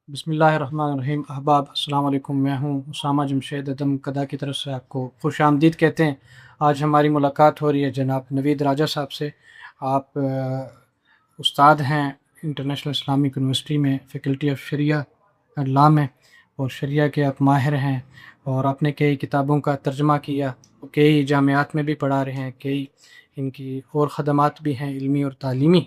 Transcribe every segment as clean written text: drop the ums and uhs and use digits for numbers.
بسم اللہ الرحمن الرحیم۔ احباب السلام علیکم، میں ہوں اسامہ جمشید ادم کدا کی طرف سے آپ کو خوش آمدید کہتے ہیں۔ آج ہماری ملاقات ہو رہی ہے جناب نوید راجہ صاحب سے۔ آپ استاد ہیں انٹرنیشنل اسلامک یونیورسٹی میں، فیکلٹی آف شریعہ لاء میں، اور شریعہ کے آپ ماہر ہیں، اور آپ نے کئی کتابوں کا ترجمہ کیا، کئی جامعات میں بھی پڑھا رہے ہیں، کئی ان کی اور خدمات بھی ہیں علمی اور تعلیمی۔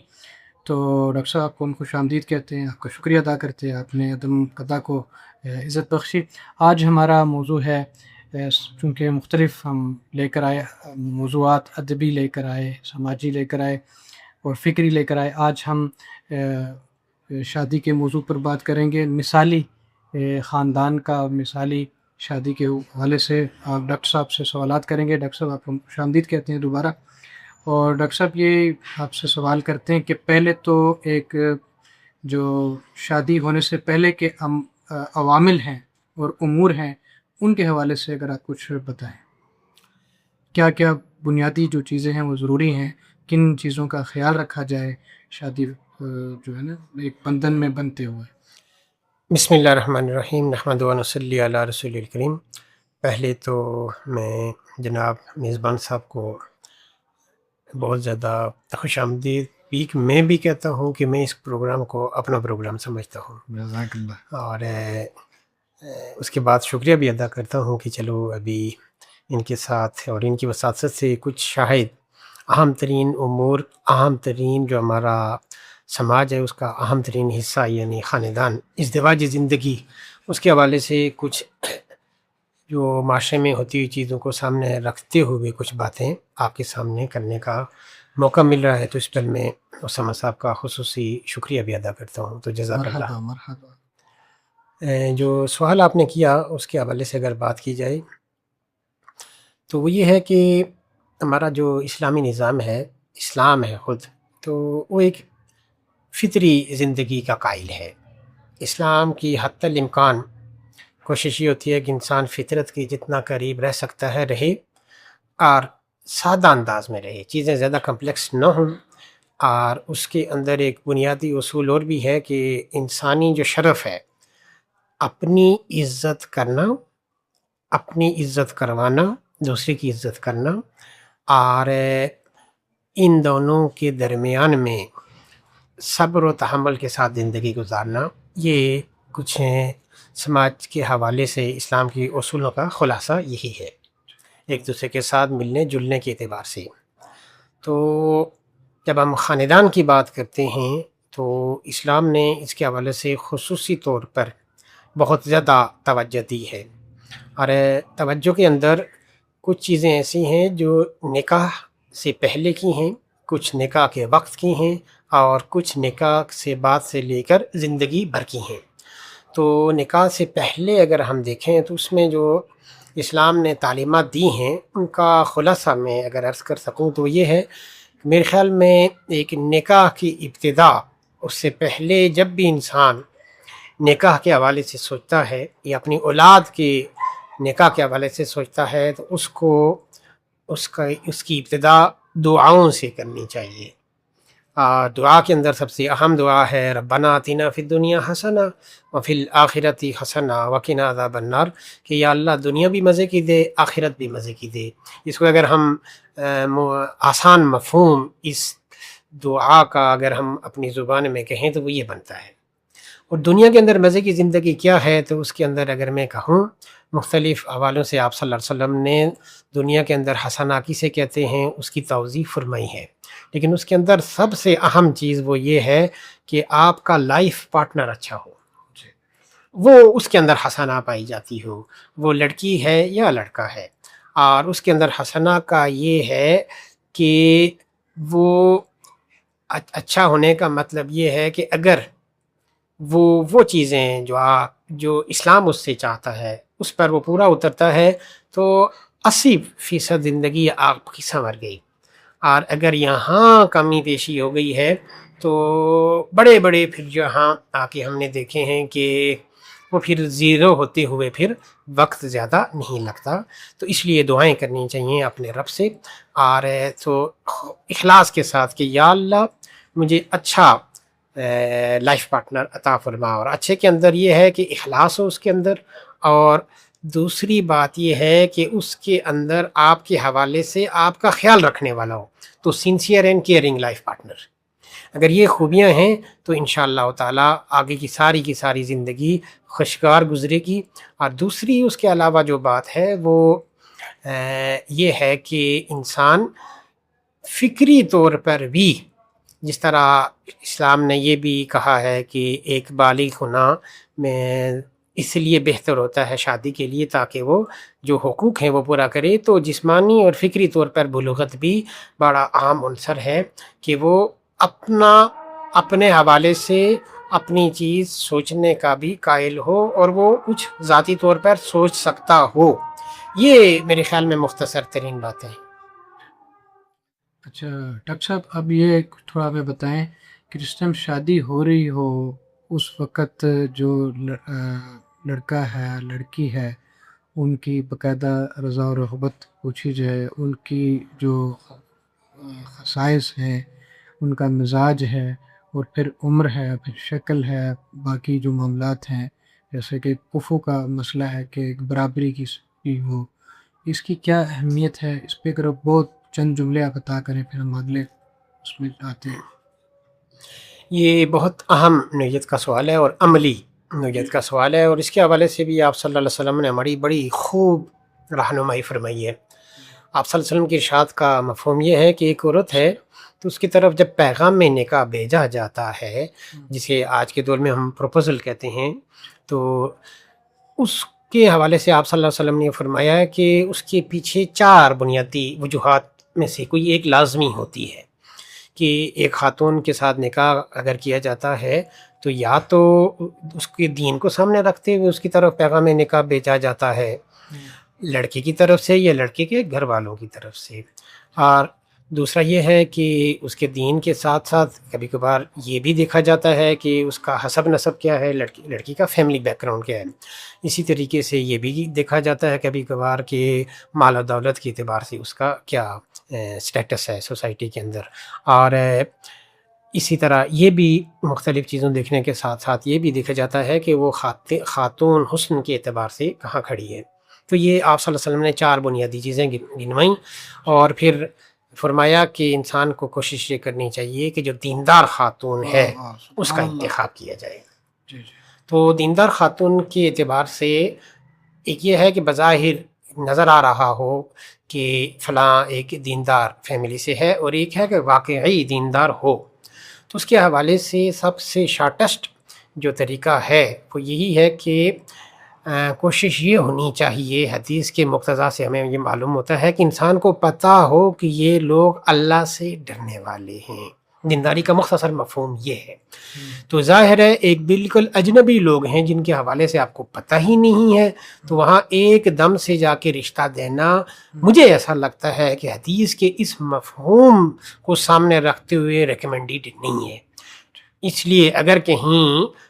تو ڈاکٹر صاحب آپ کو ہم خوش آمدید کہتے ہیں، آپ کا شکریہ ادا کرتے ہیں، آپ نے عدم قدا کو عزت بخشی۔ آج ہمارا موضوع ہے، چونکہ مختلف ہم لے کر آئے موضوعات، ادبی لے کر آئے، سماجی لے کر آئے اور فکری لے کر آئے۔ آج ہم شادی کے موضوع پر بات کریں گے، مثالی خاندان کا، مثالی شادی کے حوالے سے آپ ڈاکٹر صاحب سے سوالات کریں گے۔ ڈاکٹر صاحب آپ کو خوش آمدید کہتے ہیں دوبارہ۔ اور ڈاکٹر صاحب یہ آپ سے سوال کرتے ہیں کہ پہلے تو ایک جو شادی ہونے سے پہلے کے عوامل ہیں اور امور ہیں، ان کے حوالے سے اگر آپ کچھ بتائیں، کیا کیا بنیادی جو چیزیں ہیں وہ ضروری ہیں، کن چیزوں کا خیال رکھا جائے شادی جو ہے نا ایک بندھن میں بنتے ہوئے۔ بسم اللہ الرحمن الرحیم، نحمد و نصلی علی رسول الکریم۔ پہلے تو میں جناب میزبان صاحب کو بہت زیادہ خوش آمدید میں بھی کہتا ہوں کہ میں اس پروگرام کو اپنا پروگرام سمجھتا ہوں، جزاک اللہ۔ اور اس کے بعد شکریہ بھی ادا کرتا ہوں کہ چلو ابھی ان کے ساتھ اور ان کی وساطت سے کچھ شاہد اہم ترین امور، اہم ترین جو ہمارا سماج ہے اس کا اہم ترین حصہ یعنی خاندان، ازدواجی زندگی، اس کے حوالے سے کچھ جو معاشرے میں ہوتی ہوئی چیزوں کو سامنے رکھتے ہوئے کچھ باتیں آپ کے سامنے کرنے کا موقع مل رہا ہے، تو اس پر میں اسامہ صاحب کا خصوصی شکریہ بھی ادا کرتا ہوں، تو جزاک اللہ۔ مرحبا مرحبا۔ جو سوال آپ نے کیا اس کے حوالے سے اگر بات کی جائے تو وہ یہ ہے کہ ہمارا جو اسلامی نظام ہے، اسلام ہے خود، تو وہ ایک فطری زندگی کا قائل ہے۔ اسلام کی حتی الامکان کوشش یہ ہوتی ہے کہ انسان فطرت کی جتنا قریب رہ سکتا ہے رہے، اور سادہ انداز میں رہے، چیزیں زیادہ کمپلیکس نہ ہوں، اور اس کے اندر ایک بنیادی اصول اور بھی ہے کہ انسانی جو شرف ہے، اپنی عزت کرنا، اپنی عزت کروانا، دوسرے کی عزت کرنا، اور ان دونوں کے درمیان میں صبر و تحمل کے ساتھ زندگی گزارنا، یہ کچھ سماج کے حوالے سے اسلام کی اصولوں کا خلاصہ یہی ہے، ایک دوسرے کے ساتھ ملنے جلنے کے اعتبار سے۔ تو جب ہم خاندان کی بات کرتے ہیں تو اسلام نے اس کے حوالے سے خصوصی طور پر بہت زیادہ توجہ دی ہے، اور توجہ کے اندر کچھ چیزیں ایسی ہیں جو نکاح سے پہلے کی ہیں، کچھ نکاح کے وقت کی ہیں، اور کچھ نکاح سے بعد سے لے کر زندگی بھر کی ہیں۔ تو نکاح سے پہلے اگر ہم دیکھیں تو اس میں جو اسلام نے تعلیمات دی ہیں ان کا خلاصہ میں اگر عرض کر سکوں تو یہ ہے، میرے خیال میں ایک نکاح کی ابتدا، اس سے پہلے جب بھی انسان نکاح کے حوالے سے سوچتا ہے یا اپنی اولاد کے نکاح کے حوالے سے سوچتا ہے تو اس کی ابتدا دعاؤں سے کرنی چاہیے۔ دعا کے اندر سب سے اہم دعا ہے ربنا آتنا فی الدنیا حسنہ وفی الآخرۃ حسنہ وقنا عذاب النار، کہ یا اللہ دنیا بھی مزے کی دے، آخرت بھی مزے کی دے۔ اس کو اگر ہم آسان مفہوم اس دعا کا اگر ہم اپنی زبان میں کہیں تو وہ یہ بنتا ہے۔ اور دنیا کے اندر مزے کی زندگی کیا ہے تو اس کے اندر اگر میں کہوں، مختلف حوالوں سے آپ صلی اللہ علیہ وسلم نے دنیا کے اندر حسنہ کسے کہتے ہیں اس کی توضیح فرمائی ہے، لیکن اس کے اندر سب سے اہم چیز وہ یہ ہے کہ آپ کا لائف پارٹنر اچھا ہو، وہ اس کے اندر حسنہ پائی جاتی ہو، وہ لڑکی ہے یا لڑکا ہے۔ اور اس کے اندر حسنہ کا یہ ہے کہ وہ اچھا ہونے کا مطلب یہ ہے کہ اگر وہ چیزیں جو اسلام اس سے چاہتا ہے اس پر وہ پورا اترتا ہے تو 80% زندگی آپ کی سنور گئی، اور اگر یہاں کمی بیشی ہو گئی ہے تو بڑے بڑے پھر جہاں آ کے ہم نے دیکھے ہیں کہ وہ پھر زیرو ہوتے ہوئے پھر وقت زیادہ نہیں لگتا۔ تو اس لیے دعائیں کرنی چاہیے اپنے رب سے، اور تو اخلاص کے ساتھ کہ یا اللہ مجھے اچھا لائف پارٹنر عطا فرما. اور اچھے کے اندر یہ ہے کہ اخلاص ہو اس کے اندر, اور دوسری بات یہ ہے کہ اس کے اندر آپ کے حوالے سے آپ کا خیال رکھنے والا ہو. تو sincere and caring life partner, اگر یہ خوبیاں ہیں تو انشاءاللہ تعالیٰ آگے کی ساری زندگی خوشگوار گزرے گی. اور دوسری اس کے علاوہ جو بات ہے وہ یہ ہے کہ انسان فکری طور پر بھی, جس طرح اسلام نے یہ بھی کہا ہے کہ ایک بالغ ہونا میں اس لیے بہتر ہوتا ہے شادی کے لیے تاکہ وہ جو حقوق ہیں وہ پورا کرے, تو جسمانی اور فکری طور پر بلوغت بھی بڑا اہم عنصر ہے کہ وہ اپنے حوالے سے اپنی چیز سوچنے کا بھی قائل ہو اور وہ کچھ ذاتی طور پر سوچ سکتا ہو. یہ میرے خیال میں مختصر ترین باتیں ہیں. اچھا ڈاکٹر صاحب، اب یہ تھوڑا ہمیں بتائیں کہ جس ٹائم شادی ہو رہی ہو اس وقت جو لڑکا ہے لڑکی ہے ان کی باقاعدہ رضا و رغبت پوچھی جائے، ان کی جو خصائص ہیں، ان کا مزاج ہے، اور پھر عمر ہے، پھر شکل ہے، باقی جو معاملات ہیں جیسے کہ کفو کا مسئلہ ہے کہ ایک برابری کی ہو، اس کی کیا اہمیت ہے؟ اس پہ اگر آپ بہت چند جملے آپ عطا کریں پھر ہم اگلے اس میں آتے ہیں. یہ بہت اہم نوعیت کا سوال ہے اور عملی نوعیت کا سوال ہے، اور اس کے حوالے سے بھی آپ صلی اللہ علیہ وسلم نے ہماری بڑی خوب رہنمائی فرمائی ہے. آپ صلی اللہ علیہ وسلم کی ارشاد کا مفہوم یہ ہے کہ ایک عورت ہے تو اس کی طرف جب پیغام میں نکاح بھیجا جاتا ہے، جسے آج کے دور میں ہم پروپوزل کہتے ہیں، تو اس کے حوالے سے آپ صلی اللہ علیہ وسلم نے فرمایا ہے کہ اس کے پیچھے 4 بنیادی وجوہات میں سے کوئی ایک لازمی ہوتی ہے. کہ ایک خاتون کے ساتھ نکاح اگر کیا جاتا ہے تو یا تو اس کے دین کو سامنے رکھتے ہوئے اس کی طرف پیغام نکاح بھیجا جاتا ہے لڑکی کی طرف سے یا لڑکے کے گھر والوں کی طرف سے، اور دوسرا یہ ہے کہ اس کے دین کے ساتھ ساتھ کبھی کبھار یہ بھی دیکھا جاتا ہے کہ اس کا حسب نسب کیا ہے، لڑکی کا فیملی بیک گراؤنڈ کیا ہے. اسی طریقے سے یہ بھی دیکھا جاتا ہے کبھی کبھار کہ مال و دولت کے اعتبار سے اس کا کیا سٹیٹس ہے سوسائٹی کے اندر. اور اسی طرح یہ بھی مختلف چیزوں دیکھنے کے ساتھ ساتھ یہ بھی دیکھا جاتا ہے کہ وہ خاتون حسن کے اعتبار سے کہاں کھڑی ہے. تو یہ آپ صلی اللہ علیہ وسلم نے 4 بنیادی چیزیں گنوائیں، اور پھر فرمایا کہ انسان کو کوشش یہ کرنی چاہیے کہ جو دیندار خاتون ہے اس کا انتخاب کیا جائے. تو دیندار خاتون کے اعتبار سے ایک یہ ہے کہ بظاہر نظر آ رہا ہو کہ فلاں ایک دیندار فیملی سے ہے، اور ایک ہے کہ واقعی دیندار ہو. تو اس کے حوالے سے سب سے شارٹسٹ جو طریقہ ہے وہ یہی ہے کہ کوشش یہ ہونی چاہیے، حدیث کے مقتضا سے ہمیں یہ معلوم ہوتا ہے کہ انسان کو پتہ ہو کہ یہ لوگ اللہ سے ڈرنے والے ہیں. دینداری کا مختصر مفہوم یہ ہے. تو ظاہر ہے ایک بالکل اجنبی لوگ ہیں جن کے حوالے سے آپ کو پتہ ہی نہیں ہے، تو وہاں ایک دم سے جا کے رشتہ دینا مجھے ایسا لگتا ہے کہ حدیث کے اس مفہوم کو سامنے رکھتے ہوئے ریکمینڈیڈ نہیں ہے. اس لیے اگر کہیں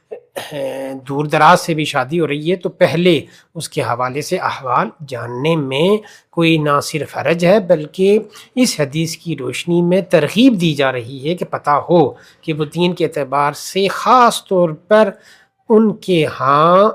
دور دراز سے بھی شادی ہو رہی ہے تو پہلے اس کے حوالے سے احوال جاننے میں کوئی نہ صرف حرج ہے بلکہ اس حدیث کی روشنی میں ترغیب دی جا رہی ہے کہ پتہ ہو کہ وہ دین کے اعتبار سے خاص طور پر ان کے ہاں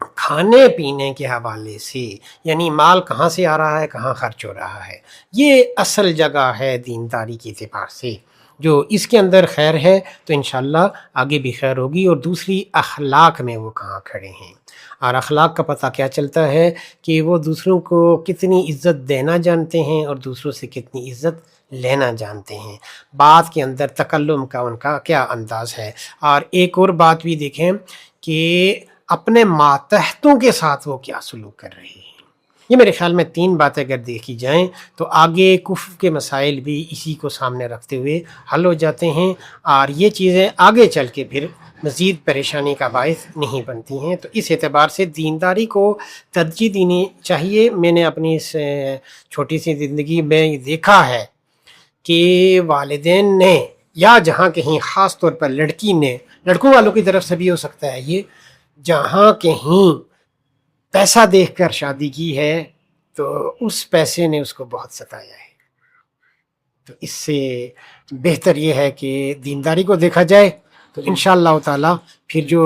کھانے پینے کے حوالے سے، یعنی مال کہاں سے آ رہا ہے، کہاں خرچ ہو رہا ہے، یہ اصل جگہ ہے دینداری کے اعتبار سے. جو اس کے اندر خیر ہے تو انشاءاللہ آگے بھی خیر ہوگی. اور دوسری اخلاق میں وہ کہاں کھڑے ہیں، اور اخلاق کا پتہ کیا چلتا ہے کہ وہ دوسروں کو کتنی عزت دینا جانتے ہیں اور دوسروں سے کتنی عزت لینا جانتے ہیں، بات کے اندر تکلم کا ان کا کیا انداز ہے. اور ایک اور بات بھی دیکھیں کہ اپنے ماتحتوں کے ساتھ وہ کیا سلوک کر رہے ہیں. یہ میرے خیال میں 3 باتیں اگر دیکھی جائیں تو آگے کفر کے مسائل بھی اسی کو سامنے رکھتے ہوئے حل ہو جاتے ہیں، اور یہ چیزیں آگے چل کے پھر مزید پریشانی کا باعث نہیں بنتی ہیں. تو اس اعتبار سے دینداری کو ترجیح دینی چاہیے. میں نے اپنی اس چھوٹی سی زندگی میں دیکھا ہے کہ والدین نے یا جہاں کہیں خاص طور پر لڑکی نے، لڑکوں والوں کی طرف سے بھی ہو سکتا ہے، یہ جہاں کہیں پیسہ دیکھ کر شادی کی ہے تو اس پیسے نے اس کو بہت ستایا ہے. تو اس سے بہتر یہ ہے کہ دینداری کو دیکھا جائے تو انشاءاللہ تعالیٰ پھر جو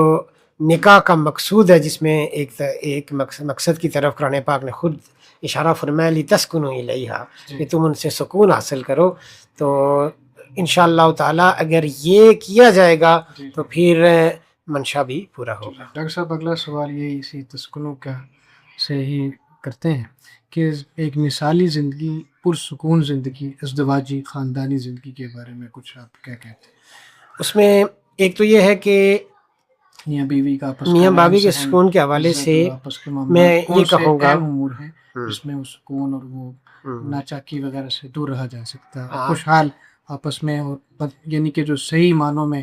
نکاح کا مقصود ہے، جس میں ایک مقصد کی طرف قرآن پاک نے خود اشارہ فرمایا لِتَسْكُنُوا إِلَيْهَا، کہ تم ان سے سکون حاصل کرو، تو انشاءاللہ تعالیٰ اگر یہ کیا جائے گا تو پھر منشا بھی پورا ہوگا۔ ڈاکٹر صاحب اگلا سوال یہی اسی تسکنوں کا سے ہی کرتے ہیں کہ ایک مثالی زندگی، پرسکون زندگی، ازدواجی خاندانی زندگی کے بارے میں کچھ آپ کیا کہتے ہیں؟ اس میں ایک تو یہ ہے کہ میاں بیوی کا آپس میاں کا باوی کے رہن سہن، سکون کے حوالے عزت سے اور آپس کے معاملات میں یہ کون سے کہوں گا، اہم امور ہیں جس میں وہ سکون اور وہ ناچاکی وغیرہ سے دور رہا جا سکتا ہے، خوشحال آپس میں، اور یعنی کہ جو صحیح معنوں میں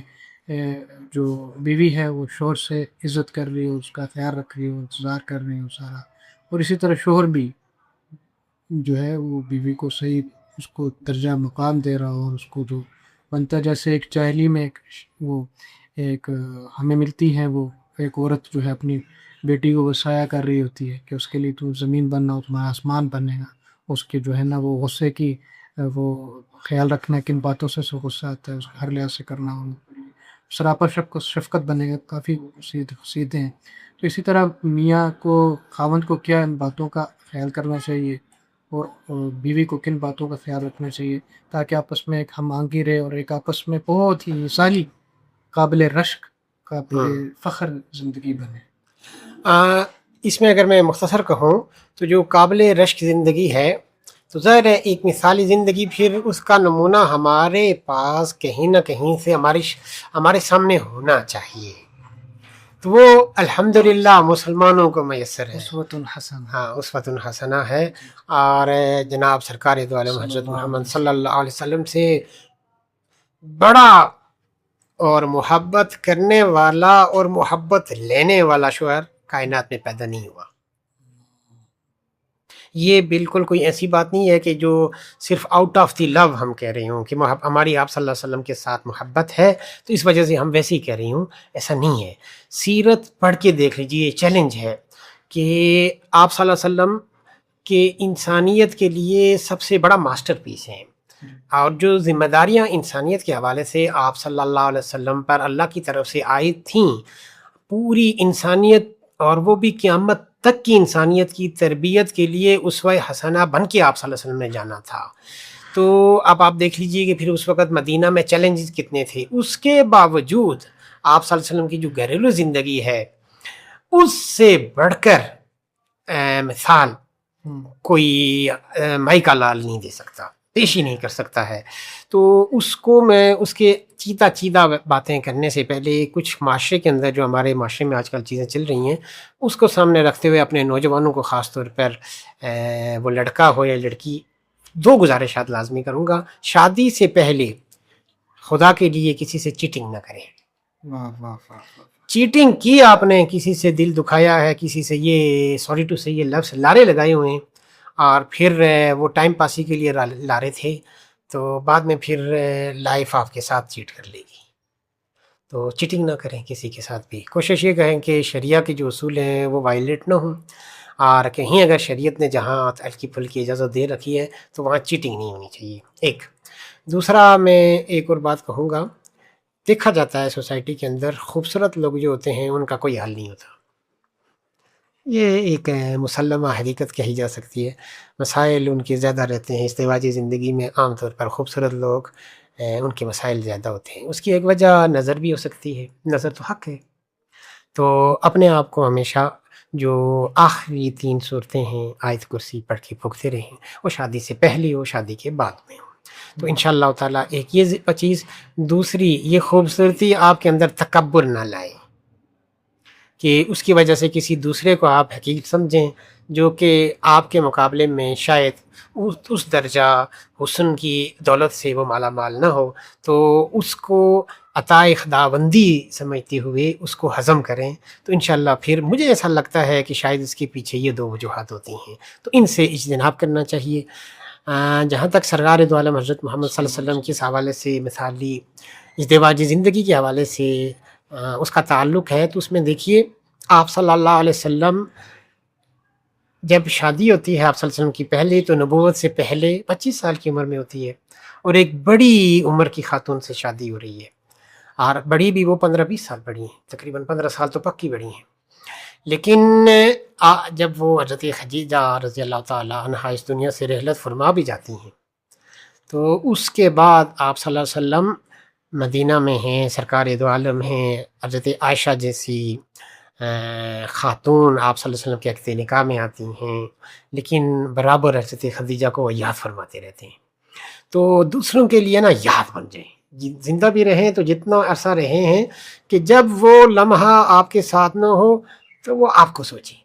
جو بیوی ہے وہ شوہر سے عزت کر رہی ہو، اس کا خیال رکھ رہی ہو، انتظار کر رہی ہو سارا، اور اسی طرح شوہر بھی جو ہے وہ بیوی کو صحیح اس کو درجہ مقام دے رہا ہو، اور اس کو جو بنتا ہے، جیسے ایک جاہلی میں وہ ایک ہمیں ملتی ہے، وہ ایک عورت جو ہے اپنی بیٹی کو وصایا کر رہی ہوتی ہے کہ اس کے لیے تم زمین بننا ہو، تمہارا آسمان بنے گا، اس کے جو ہے نا وہ غصے کی وہ خیال رکھنا کن باتوں سے غصہ آتا ہے، اس کا ہر لحاظ سے کرنا ہو، سراپا شفقت بنے گا، کافی سیدھے ہیں۔ تو اسی طرح میاں کو، خاوند کو کیا ان باتوں کا خیال کرنا چاہیے، اور بیوی کو کن باتوں کا خیال رکھنا چاہیے تاکہ آپس میں ایک ہم آہنگی رہے اور ایک آپس میں بہت ہی مثالی، قابل رشک، قابل فخر زندگی بنے۔ اس میں اگر میں مختصر کہوں تو جو قابل رشک زندگی ہے، تو ظاہر ہے ایک مثالی زندگی، پھر اس کا نمونہ ہمارے پاس کہیں نہ کہیں سے ہمارے سامنے ہونا چاہیے، تو وہ الحمدللہ مسلمانوں کو میسر ہے، اسوۃ حسنہ، ہاں اسوۃ حسنہ ہے، اور جناب سرکار دو عالم حضرت محمد صلی اللہ علیہ وسلم سے بڑا اور محبت کرنے والا اور محبت لینے والا شوہر کائنات میں پیدا نہیں ہوا۔ یہ بالکل کوئی ایسی بات نہیں ہے کہ جو صرف آؤٹ آف دی لو ہم کہہ رہی ہوں کہ ہماری آپ صلی اللہ علیہ وسلم کے ساتھ محبت ہے تو اس وجہ سے ہم ویسے ہی کہہ رہی ہوں، ایسا نہیں ہے۔ سیرت پڑھ کے دیکھ لیجیے، چیلنج ہے کہ آپ صلی اللہ علیہ وسلم کے انسانیت کے لیے سب سے بڑا ماسٹر پیس ہیں، اور جو ذمہ داریاں انسانیت کے حوالے سے آپ صلی اللہ علیہ وسلم پر اللہ کی طرف سے آئی تھیں، پوری انسانیت اور وہ بھی قیامت تک کی انسانیت کی تربیت کے لیے اسوہ حسنہ بن کے آپ صلی اللہ علیہ وسلم نے جانا تھا۔ تو اب آپ دیکھ لیجئے کہ پھر اس وقت مدینہ میں چیلنجز کتنے تھے، اس کے باوجود آپ صلی اللہ علیہ وسلم کی جو گھریلو زندگی ہے اس سے بڑھ کر مثال کوئی مائی کا لال نہیں دے سکتا، پیش ہی نہیں کر سکتا ہے۔ تو اس کو میں اس کے چیدہ باتیں کرنے سے پہلے کچھ معاشرے کے اندر جو ہمارے معاشرے میں آج کل چیزیں چل رہی ہیں اس کو سامنے رکھتے ہوئے اپنے نوجوانوں کو خاص طور پر وہ لڑکا ہو یا لڑکی، دو گزارشات لازمی کروں گا۔ شادی سے پہلے خدا کے لیے کسی سے چیٹنگ نہ کریں۔ چیٹنگ کی آپ نے، کسی سے دل دکھایا ہے، کسی سے یہ سوری ٹو سے یہ لفظ لارے لگائے ہوئے ہیں، اور پھر وہ ٹائم پاسی کے لیے لارے تھے، تو بعد میں پھر لائف آپ کے ساتھ چیٹ کر لے گی۔ تو چیٹنگ نہ کریں کسی کے ساتھ بھی، کوشش یہ کریں کہ شریعہ کے جو اصول ہیں وہ وائلیٹ نہ ہوں، اور کہیں اگر شریعت نے جہاں ہلکی پھلکی اجازت دے رکھی ہے تو وہاں چیٹنگ نہیں ہونی چاہیے۔ ایک دوسرا میں ایک اور بات کہوں گا، دیکھا جاتا ہے سوسائٹی کے اندر خوبصورت لوگ جو ہوتے ہیں ان کا کوئی حل نہیں ہوتا، یہ ایک مسلمہ حقیقت کہی جا سکتی ہے۔ مسائل ان کے زیادہ رہتے ہیں ازدواجی زندگی میں، عام طور پر خوبصورت لوگ ان کے مسائل زیادہ ہوتے ہیں۔ اس کی ایک وجہ نظر بھی ہو سکتی ہے، نظر تو حق ہے، تو اپنے آپ کو ہمیشہ جو آخری 3 صورتیں ہیں آیت کرسی پڑھ کے پھونکتے رہیں، وہ شادی سے پہلے ہو، شادی کے بعد میں ہو، تو انشاءاللہ تعالیٰ ایک یہ چیز۔ دوسری، یہ خوبصورتی آپ کے اندر تکبر نہ لائے کہ اس کی وجہ سے کسی دوسرے کو آپ حقیر سمجھیں جو کہ آپ کے مقابلے میں شاید اس درجہ حسن کی دولت سے وہ مالا مال نہ ہو، تو اس کو عطائے خداوندی سمجھتے ہوئے اس کو ہضم کریں، تو انشاءاللہ پھر مجھے ایسا لگتا ہے کہ شاید اس کے پیچھے یہ 2 وجوہات ہوتی ہیں، تو ان سے اجتناب کرنا چاہیے۔ جہاں تک سرکار دو عالم حضرت محمد صلی اللہ علیہ وسلم کے حوالے سے مثالی ازدواجی زندگی کے حوالے سے اس کا تعلق ہے، تو اس میں دیکھیے آپ صلی اللہ علیہ وسلم جب شادی ہوتی ہے آپ صلی اللہ علیہ وسلم کی پہلے، تو نبوت سے پہلے 25 سال کی عمر میں ہوتی ہے، اور ایک بڑی عمر کی خاتون سے شادی ہو رہی ہے، اور بڑی بھی وہ 15-20 سال بڑی ہیں، تقریباً 15 سال تو پکی بڑی ہیں. لیکن جب وہ حضرت خدیجہ رضی اللہ تعالیٰ عنہا اس دنیا سے رحلت فرما بھی جاتی ہیں تو اس کے بعد آپ صلی اللہ علیہ وسلم مدینہ میں ہیں، سرکار دو عالم ہیں، حضرت عائشہ جیسی خاتون آپ صلی اللہ علیہ وسلم کے عقد نکاح میں آتی ہیں، لیکن برابر حضرت خدیجہ کو وہ یاد فرماتے رہتے ہیں. تو دوسروں کے لیے نا یاد بن جائیں، زندہ بھی رہیں تو جتنا عرصہ رہے ہیں کہ جب وہ لمحہ آپ کے ساتھ نہ ہو تو وہ آپ کو سوچیں،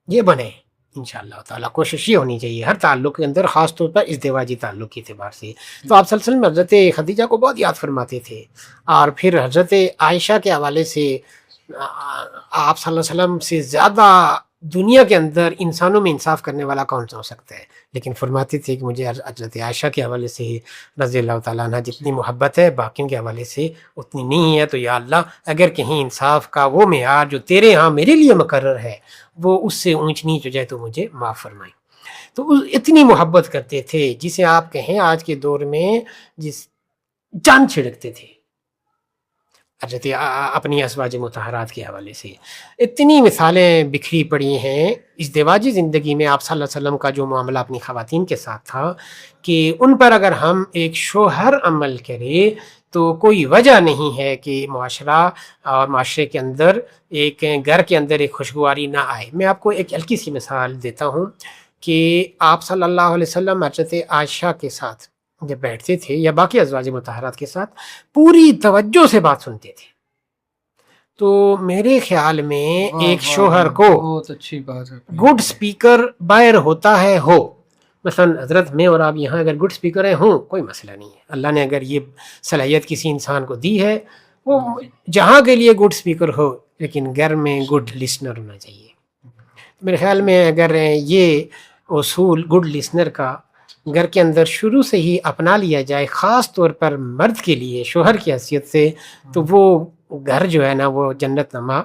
یہ بنے انشاءاللہ تعالیٰ. کوشش یہ ہونی چاہیے ہر تعلق کے اندر، خاص طور پر ازدواجی تعلق کے اعتبار سے. تو آپ صلی اللہ علیہ وسلم حضرت خدیجہ کو بہت یاد فرماتے تھے، اور پھر حضرت عائشہ کے حوالے سے آپ صلی اللہ علیہ وسلم سے زیادہ دنیا کے اندر انسانوں میں انصاف کرنے والا کون سا ہو سکتا ہے، لیکن فرماتے تھے کہ مجھے حضرت عائشہ کے حوالے سے رضی اللہ تعالیٰ عنہ جتنی محبت ہے باقیوں کے حوالے سے اتنی نہیں ہے. تو یا اللہ اگر کہیں انصاف کا وہ معیار جو تیرے ہاں میرے لیے مقرر ہے وہ اس سے اونچ نیچ ہو جائے تو مجھے معاف فرمائیں. تو اتنی محبت کرتے تھے جسے آپ کہیں آج کے دور میں جس جان چھڑکتے تھے حضرت اپنی ازواج مطہرات کے حوالے سے. اتنی مثالیں بکھری پڑی ہیں ازدواجی زندگی میں آپ صلی اللہ علیہ وسلم کا جو معاملہ اپنی خواتین کے ساتھ تھا کہ ان پر اگر ہم ایک شوہر عمل کرے تو کوئی وجہ نہیں ہے کہ معاشرہ اور معاشرے کے اندر ایک گھر کے اندر ایک خوشگواری نہ آئے. میں آپ کو ایک ہلکی سی مثال دیتا ہوں کہ آپ صلی اللہ علیہ وسلم حضرت عائشہ کے ساتھ جب بیٹھتے تھے یا باقی ازواج مطہرات کے ساتھ پوری توجہ سے بات سنتے تھے. تو میرے خیال میں ایک شوہر کو بہت اچھی بات ہے، گڈ سپیکر باہر ہوتا ہے ہو، مثلا حضرت میں اور آپ یہاں اگر گڈ سپیکر ہیں ہوں کوئی مسئلہ نہیں ہے. اللہ نے اگر یہ صلاحیت کسی انسان کو دی ہے وہ جہاں کے لیے گڈ سپیکر ہو، لیکن گھر میں گڈ لسنر ہونا چاہیے. میرے خیال میں اگر یہ اصول گڈ لسنر کا گھر کے اندر شروع سے ہی اپنا لیا جائے، خاص طور پر مرد کے لیے شوہر کی حیثیت سے، تو وہ گھر جو ہے نا وہ جنت نما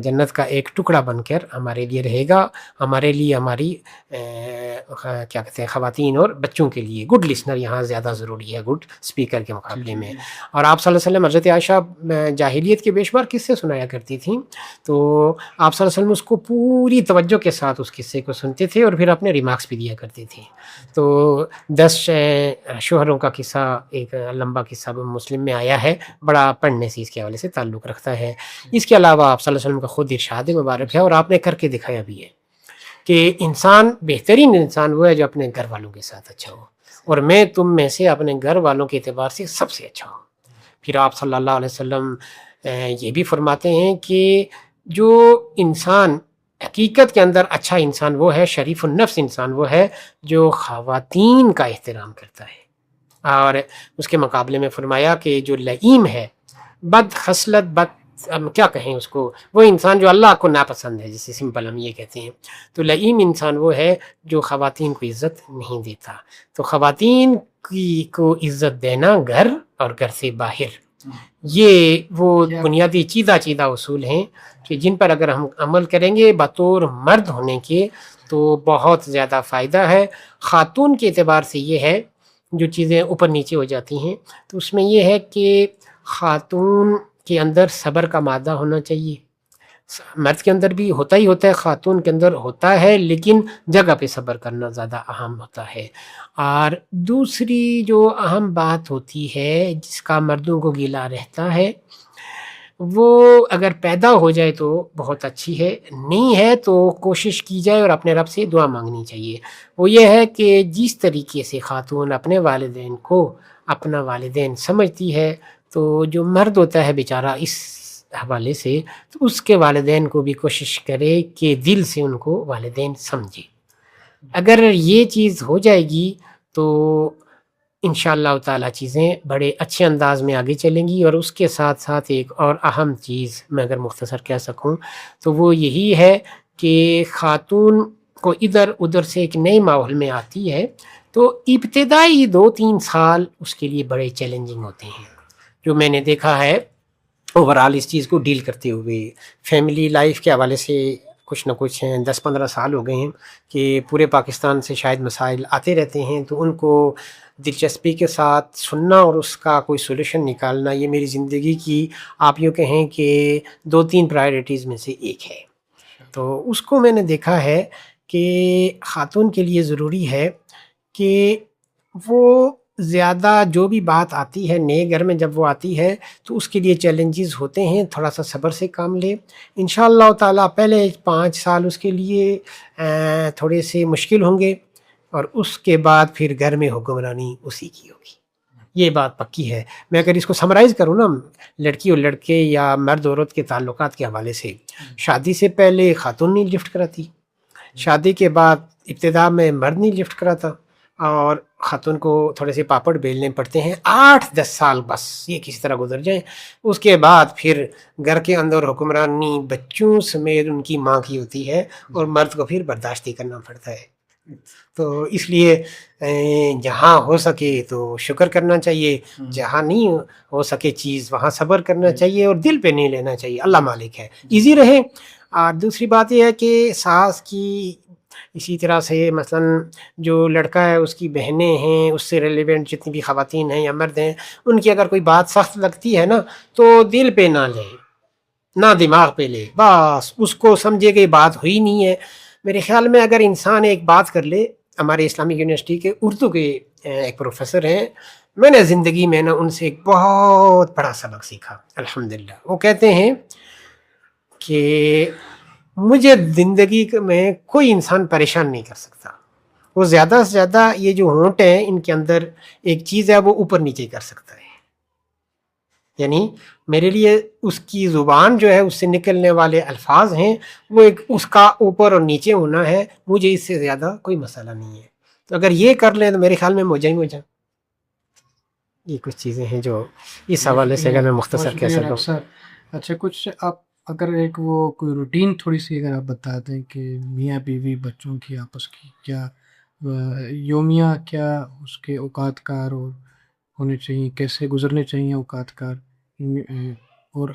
جنت کا ایک ٹکڑا بن کر ہمارے لیے رہے گا، ہمارے لیے، ہماری کیا کہتے ہیں خواتین اور بچوں کے لیے. گڈ لسنر یہاں زیادہ ضروری ہے گڈ سپیکر کے مقابلے میں. اور آپ صلی اللہ علیہ وسلم حضرت عائشہ جاہلیت کے بیشمار قصے سنایا کرتی تھیں، تو آپ صلی اللہ علیہ وسلم اس کو پوری توجہ کے ساتھ اس قصے کو سنتے تھے اور پھر اپنے ریمارکس بھی دیا کرتے تھے. تو 10 شوہروں کا قصہ ایک لمبا قصہ مسلم میں آیا ہے، بڑا پڑھنے سے اس کے حوالے سے تعلق رکھتا ہے. اس کے علاوہ آپ صلی اللہ علیہ وسلم کا خود ارشاد مبارک ہے اور آپ نے کر کے دکھایا بھی ہے کہ انسان، بہترین انسان وہ ہے جو اپنے گھر والوں کے ساتھ اچھا ہو، اور میں تم میں سے اپنے گھر والوں کے اعتبار سے سب سے اچھا ہوں. پھر آپ صلی اللہ علیہ وسلم یہ بھی فرماتے ہیں کہ جو انسان حقیقت کے اندر اچھا انسان وہ ہے، شریف النفس انسان وہ ہے جو خواتین کا احترام کرتا ہے. اور اس کے مقابلے میں فرمایا کہ جو لئیم ہے، بد خصلت، کیا کہیں اس کو، وہ انسان جو اللہ کو ناپسند ہے، جسے سمپل ہم یہ کہتے ہیں. تو لئیم انسان وہ ہے جو خواتین کو عزت نہیں دیتا. تو خواتین کو عزت دینا گھر اور گھر سے باہر، یہ وہ بنیادی چیدہ اصول ہیں کہ جن پر اگر ہم عمل کریں گے بطور مرد ہونے کے تو بہت زیادہ فائدہ ہے. خاتون کے اعتبار سے یہ ہے، جو چیزیں اوپر نیچے ہو جاتی ہیں تو اس میں یہ ہے کہ خاتون کے اندر صبر کا مادہ ہونا چاہیے. مرد کے اندر بھی ہوتا ہی ہوتا ہے، خاتون کے اندر ہوتا ہے، لیکن جگہ پہ صبر کرنا زیادہ اہم ہوتا ہے. اور دوسری جو اہم بات ہوتی ہے جس کا مردوں کو گیلا رہتا ہے، وہ اگر پیدا ہو جائے تو بہت اچھی ہے، نہیں ہے تو کوشش کی جائے اور اپنے رب سے دعا مانگنی چاہیے. وہ یہ ہے کہ جس طریقے سے خاتون اپنے والدین کو اپنا والدین سمجھتی ہے، تو جو مرد ہوتا ہے بیچارہ اس حوالے سے، تو اس کے والدین کو بھی کوشش کرے کہ دل سے ان کو والدین سمجھے. اگر یہ چیز ہو جائے گی تو انشاءاللہ تعالی چیزیں بڑے اچھے انداز میں آگے چلیں گی. اور اس کے ساتھ ساتھ ایک اور اہم چیز میں اگر مختصر کہہ سکوں تو وہ یہی ہے کہ خاتون کو ادھر ادھر سے ایک نئے ماحول میں آتی ہے تو ابتدائی 2-3 سال اس کے لیے بڑے چیلنجنگ ہوتے ہیں، جو میں نے دیکھا ہے اوورال اس چیز کو ڈیل کرتے ہوئے. فیملی لائف کے حوالے سے کچھ نہ کچھ 10-15 سال ہو گئے ہیں کہ پورے پاکستان سے شاید مسائل آتے رہتے ہیں، تو ان کو دلچسپی کے ساتھ سننا اور اس کا کوئی سولوشن نکالنا، یہ میری زندگی کی آپ یوں کہیں کہ 2-3 پرائرٹیز میں سے ایک ہے۔ تو اس کو میں نے دیکھا ہے کہ خاتون کے لیے ضروری ہے کہ وہ زیادہ جو بھی بات آتی ہے نئے گھر میں جب وہ آتی ہے تو اس کے لیے چیلنجز ہوتے ہیں، تھوڑا سا صبر سے کام لے انشاءاللہ تعالیٰ۔ پہلے 5 سال اس کے لیے تھوڑے سے مشکل ہوں گے، اور اس کے بعد پھر گھر میں حکمرانی اسی کی ہوگی، یہ بات پکی ہے۔ میں اگر اس کو سمرائز کروں نا، لڑکی اور لڑکے یا مرد عورت کے تعلقات کے حوالے سے، شادی سے پہلے خاتون نہیں لفٹ کراتی، شادی کے بعد ابتدا میں مرد نہیں لفٹ کراتا، اور خاتون کو تھوڑے سے پاپڑ بیلنے پڑتے ہیں 8-10 سال، بس یہ کسی طرح گزر جائیں۔ اس کے بعد پھر گھر کے اندر حکمرانی بچوں سمیت ان کی ماں کی ہوتی ہے، اور مرد کو پھر برداشت ہی کرنا پڑتا ہے۔ تو اس لیے جہاں ہو سکے تو شکر کرنا چاہیے، جہاں نہیں ہو سکے چیز وہاں صبر کرنا چاہیے، اور دل پہ نہیں لینا چاہیے، اللہ مالک ہے، ایزی رہے۔ اور دوسری بات یہ ہے کہ ساس کی اسی طرح سے مثلا جو لڑکا ہے اس کی بہنیں ہیں، اس سے ریلیونٹ جتنی بھی خواتین ہیں یا مرد ہیں، ان کی اگر کوئی بات سخت لگتی ہے نا تو دل پہ نہ لے، نہ دماغ پہ لے، بس اس کو سمجھے کہ بات ہوئی نہیں ہے۔ میرے خیال میں اگر انسان ایک بات کر لے، ہمارے اسلامک یونیورسٹی کے اردو کے ایک پروفیسر ہیں، میں نے زندگی میں نا ان سے ایک بہت بڑا سبق سیکھا الحمدللہ۔ وہ کہتے ہیں کہ مجھے زندگی میں کوئی انسان پریشان نہیں کر سکتا، وہ زیادہ سے زیادہ یہ جو ہونٹ ہیں ان کے اندر ایک چیز ہے وہ اوپر نیچے کر سکتا ہے، یعنی میرے لیے اس کی زبان جو ہے اس سے نکلنے والے الفاظ ہیں وہ ایک اس کا اوپر اور نیچے ہونا ہے، مجھے اس سے زیادہ کوئی مسئلہ نہیں ہے۔ تو اگر یہ کر لیں تو میرے خیال میں موجہ ہی موجہ۔ یہ کچھ چیزیں ہیں جو اس حوالے سے اگر میں مختصر کہہ سکوں۔ اچھا، کچھ آپ اگر ایک وہ کوئی روٹین تھوڑی سی اگر آپ بتا دیں کہ میاں بیوی بچوں کی آپس کی کیا یومیہ کیا اس کے اوقات کار اور ہونے چاہیے، کیسے گزرنے چاہیے اوقات کار، اور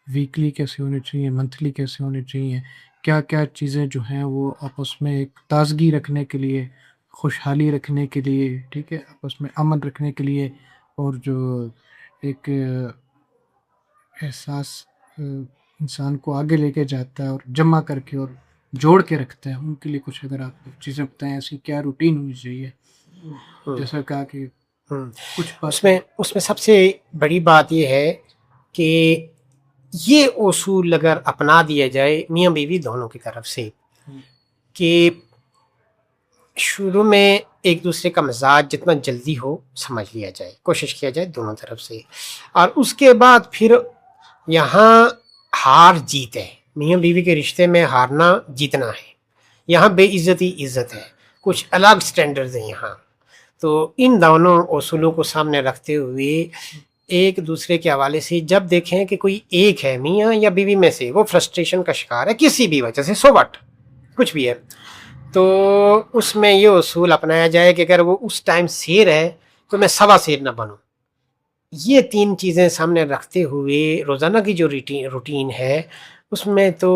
ویکلی کیسے ہونے چاہیے، منتھلی کیسے ہونے چاہیے، کیا کیا چیزیں جو ہیں وہ آپس میں ایک تازگی رکھنے کے لیے، خوشحالی رکھنے کے لیے، ٹھیک ہے، آپس میں امن رکھنے کے لیے، اور جو ایک احساس انسان کو آگے لے کے جاتا ہے اور جمع کر کے اور جوڑ کے رکھتا ہے، ان کے لیے کچھ اگر آپ چیزیں بتائیں، ایسی کیا روٹین ہونی چاہیے؟ جیسا کہا کہ کچھ اس میں سب سے بڑی بات یہ ہے کہ یہ اصول اگر اپنا دیا جائے میاں بیوی دونوں کی طرف سے کہ شروع میں ایک دوسرے کا مزاج جتنا جلدی ہو سمجھ لیا جائے، کوشش کیا جائے دونوں طرف سے، اور اس کے بعد پھر یہاں ہار جیت ہے، میاں بیوی کے رشتے میں ہارنا جیتنا ہے، یہاں بے عزتی عزت ہے، کچھ الگ سٹینڈرڈز ہیں یہاں۔ تو ان دونوں اصولوں کو سامنے رکھتے ہوئے ایک دوسرے کے حوالے سے جب دیکھیں کہ کوئی ایک ہے میاں یا بیوی میں سے وہ فرسٹریشن کا شکار ہے کسی بھی وجہ سے، سو واٹ کچھ بھی ہے، تو اس میں یہ اصول اپنایا جائے کہ اگر وہ اس ٹائم سیر ہے تو میں سوا سیر نہ بنوں۔ یہ 3 چیزیں سامنے رکھتے ہوئے روزانہ کی جو روٹین ہے اس میں تو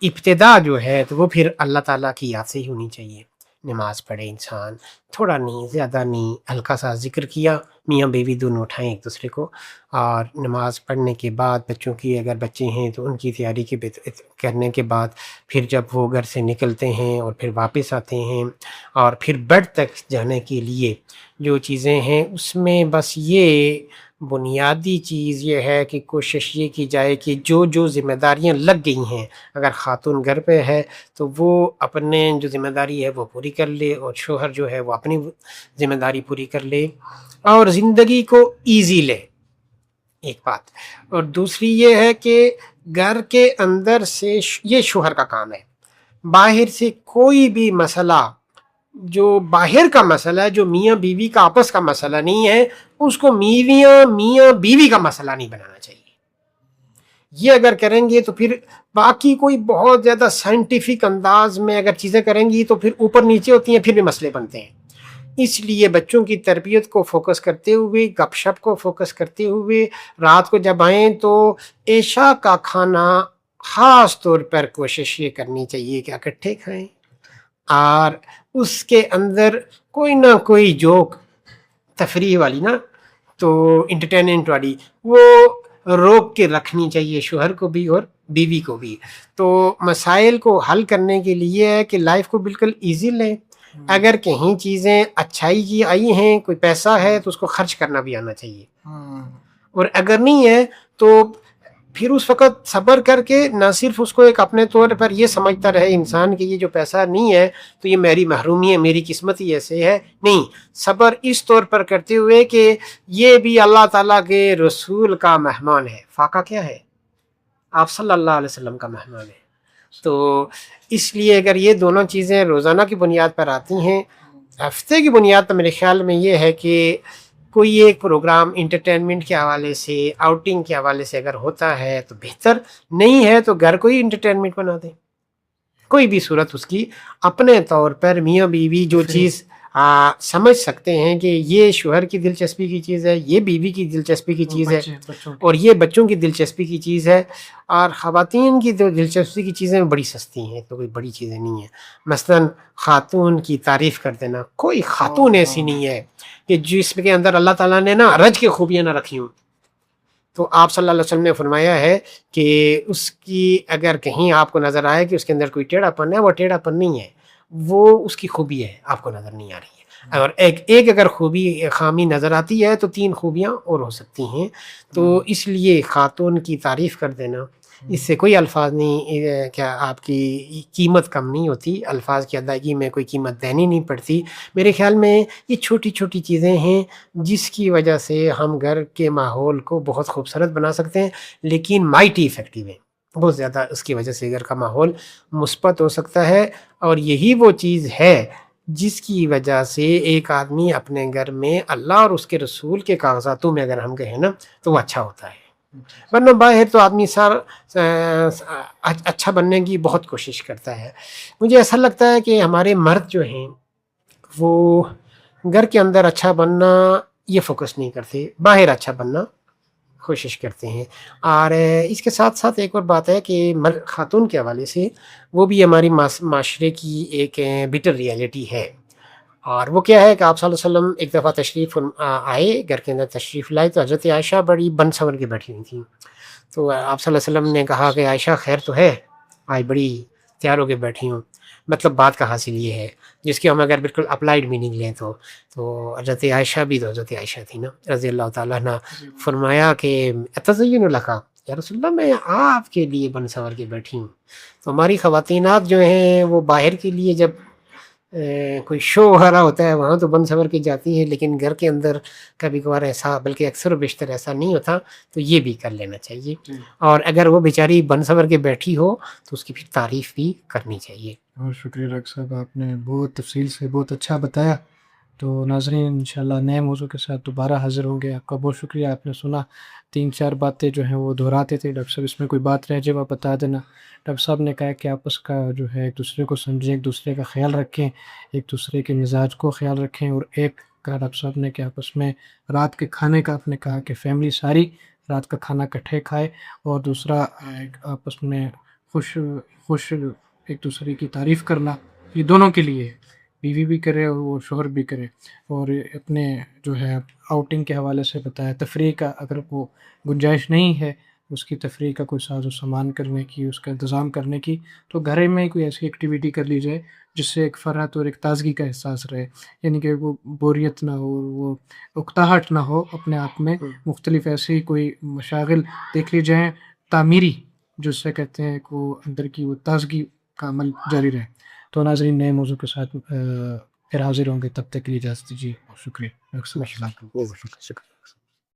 ابتدا جو ہے تو وہ پھر اللہ تعالیٰ کی یاد سے ہی ہونی چاہیے۔ نماز پڑھے انسان، تھوڑا نہیں زیادہ نہیں، ہلکا سا ذکر کیا، میاں بیوی دونوں اٹھائیں ایک دوسرے کو، اور نماز پڑھنے کے بعد بچوں کی اگر بچے ہیں تو ان کی تیاری کرنے کے بعد پھر جب وہ گھر سے نکلتے ہیں اور پھر واپس آتے ہیں اور پھر بیڈ تک جانے کے لیے جو چیزیں ہیں اس میں بس یہ بنیادی چیز یہ ہے کہ کوشش یہ کی جائے کہ جو ذمہ داریاں لگ گئی ہیں، اگر خاتون گھر پہ ہے تو وہ اپنے جو ذمہ داری ہے وہ پوری کر لے، اور شوہر جو ہے وہ اپنی ذمہ داری پوری کر لے اور زندگی کو ایزی لے، ایک بات۔ اور دوسری یہ ہے کہ گھر کے اندر سے یہ شوہر کا کام ہے، باہر سے کوئی بھی مسئلہ جو باہر کا مسئلہ ہے، جو میاں بیوی کا آپس کا مسئلہ نہیں ہے، اس کو میاں بیوی کا مسئلہ نہیں بنانا چاہیے۔ یہ اگر کریں گے تو پھر باقی کوئی بہت زیادہ سائنٹیفک انداز میں اگر چیزیں کریں گی تو پھر اوپر نیچے ہوتی ہیں، پھر بھی مسئلے بنتے ہیں۔ اس لیے بچوں کی تربیت کو فوکس کرتے ہوئے، گپ شپ کو فوکس کرتے ہوئے، رات کو جب آئیں تو عشاء کا کھانا خاص طور پر کوشش یہ کرنی چاہیے کہ اکٹھے کھائیں، اور اس کے اندر کوئی نہ کوئی جوک تفریح والی نا، تو انٹرٹینمنٹ والی، وہ روک کے رکھنی چاہیے شوہر کو بھی اور بیوی کو بھی. تو مسائل کو حل کرنے کے لیے ہے کہ لائف کو بالکل ایزی لیں. اگر کہیں چیزیں اچھائی کی آئی ہیں، کوئی پیسہ ہے تو اس کو خرچ کرنا بھی آنا چاہیے، اور اگر نہیں ہے تو پھر اس وقت صبر کر کے نہ صرف اس کو ایک اپنے طور پر یہ سمجھتا رہے انسان کہ یہ جو پیسہ نہیں ہے تو یہ میری محرومی ہے، میری قسمت ہی ایسے ہے. نہیں، صبر اس طور پر کرتے ہوئے کہ یہ بھی اللہ تعالیٰ کے رسول کا مہمان ہے. فاقہ کیا ہے؟ آپ صلی اللہ علیہ وسلم کا مہمان ہے. تو اس لیے اگر یہ دونوں چیزیں روزانہ کی بنیاد پر آتی ہیں، ہفتے کی بنیاد پر میرے خیال میں یہ ہے کہ کوئی ایک پروگرام انٹرٹینمنٹ کے حوالے سے، آؤٹنگ کے حوالے سے اگر ہوتا ہے تو بہتر، نہیں ہے تو گھر کو ہی انٹرٹینمنٹ بنا دیں. کوئی بھی صورت اس کی اپنے طور پر میاں بیوی جو چیز سمجھ سکتے ہیں کہ یہ شوہر کی دلچسپی کی چیز ہے، یہ بیوی کی دلچسپی کی چیز ہے، اور یہ بچوں کی دلچسپی کی چیز ہے. اور خواتین کی دلچسپی کی چیزیں بڑی سستی ہیں، تو کوئی بڑی چیزیں نہیں ہیں. مثلا خاتون کی تعریف کر دینا، کوئی خاتون ایسی نہیں ہے کہ جس کے اندر اللہ تعالیٰ نے نا رج کے خوبیاں نہ رکھی ہوں. تو آپ صلی اللہ علیہ وسلم نے فرمایا ہے کہ اس کی اگر کہیں آپ کو نظر آئے کہ اس کے اندر کوئی ٹیڑھا پن ہے، وہ ٹیڑھا پن نہیں ہے، وہ اس کی خوبی ہے، آپ کو نظر نہیں آ رہی ہے. اور ایک اگر خوبی خامی نظر آتی ہے تو 3 خوبیاں اور ہو سکتی ہیں. تو اس لیے خاتون کی تعریف کر دینا، اس سے کوئی الفاظ نہیں، کیا آپ کی قیمت کم نہیں ہوتی، الفاظ کی ادائیگی میں کوئی قیمت دینی نہیں پڑتی. میرے خیال میں یہ چھوٹی چھوٹی چیزیں ہیں جس کی وجہ سے ہم گھر کے ماحول کو بہت خوبصورت بنا سکتے ہیں، لیکن مائٹی افیکٹو ہے بہت زیادہ. اس کی وجہ سے گھر کا ماحول مثبت ہو سکتا ہے، اور یہی وہ چیز ہے جس کی وجہ سے ایک آدمی اپنے گھر میں اللہ اور اس کے رسول کے کاغذاتوں میں اگر ہم کہیں نا تو وہ اچھا ہوتا ہے. ورنہ باہر تو آدمی اچھا بننے کی بہت کوشش کرتا ہے. مجھے ایسا لگتا ہے کہ ہمارے مرد جو ہیں وہ گھر کے اندر اچھا بننا یہ فوکس نہیں کرتے، باہر اچھا بننا کوشش کرتے ہیں. اور اس کے ساتھ ساتھ ایک اور بات ہے کہ خاتون کے حوالے سے وہ بھی ہماری معاشرے کی ایک بٹر ریئلٹی ہے. اور وہ کیا ہے کہ آپ صلی اللہ علیہ وسلم ایک دفعہ تشریف آئے، گھر کے اندر تشریف لائے تو حضرت عائشہ بڑی بن سنور کے بیٹھی ہوئی تھیں. تو آپ صلی اللہ علیہ وسلم نے کہا کہ عائشہ خیر تو ہے، آج بڑی تیار ہو کے بیٹھی ہوں. مطلب بات کا حاصل یہ ہے جس کی ہم اگر بالکل اپلائیڈ میننگ لیں تو حضرت عائشہ بھی تو حضرت عائشہ تھی نا رضی اللہ تعالیٰ عنہ. فرمایا کہ اتزین لکا، یا رسول اللہ میں آپ کے لیے بن سنور کے بیٹھی ہوں. تو ہماری خواتینات جو ہیں وہ باہر کے لیے جب کوئی شو ہو رہا ہوتا ہے وہاں تو بن سنور کے جاتی ہیں، لیکن گھر کے اندر کبھی کبھار ایسا، بلکہ اکثر و بیشتر ایسا نہیں ہوتا. تو یہ بھی کر لینا چاہیے، اور اگر وہ بیچاری بن سنور کے بیٹھی ہو تو اس کی پھر تعریف بھی کرنی چاہیے. بہت شکریہ ڈاکٹر صاحب، آپ نے بہت تفصیل سے بہت اچھا بتایا. تو ناظرین انشاءاللہ نئے موضوع کے ساتھ دوبارہ حاضر ہوں گے. آپ کا بہت شکریہ، آپ نے سنا 3-4 باتیں جو ہیں وہ دہراتے تھے ڈاکٹر صاحب، اس میں کوئی بات رہ جائے وہ بتا دینا. ڈاکٹر صاحب نے کہا کہ آپس کا جو ہے ایک دوسرے کو سمجھیں، ایک دوسرے کا خیال رکھیں، ایک دوسرے کے مزاج کو خیال رکھیں. اور ایک کہا ڈاکٹر صاحب نے کہ آپس میں رات کے کھانے کا آپ نے کہا کہ فیملی ساری رات کا کھانا اکٹھے کھائے. اور دوسرا آپس میں خوش ایک دوسرے کی تعریف کرنا، یہ دونوں کے لیے ہے، بیوی بھی کرے اور وہ شوہر بھی کرے. اور اپنے جو ہے آؤٹنگ کے حوالے سے بتایا، تفریح کا اگر وہ گنجائش نہیں ہے اس کی تفریح کا کوئی ساز و سامان کرنے کی، اس کا انتظام کرنے کی، تو گھر میں کوئی ایسی ایکٹیویٹی کر لی جائے جس سے ایک فرحت اور ایک تازگی کا احساس رہے. یعنی کہ وہ بوریت نہ ہو، وہ اکتاہٹ نہ ہو اپنے آپ میں. مختلف ایسی کوئی مشاغل دیکھ لی جائیں تعمیری، جس سے کہتے ہیں کہ وہ اندر کی وہ تازگی کا عمل جاری رہے. تو ناظرین نئے موضوع کے ساتھ پھر حاضر ہوں گے، تب تک کے لیے اجازت دیجیے. شکریہ. شکریہ.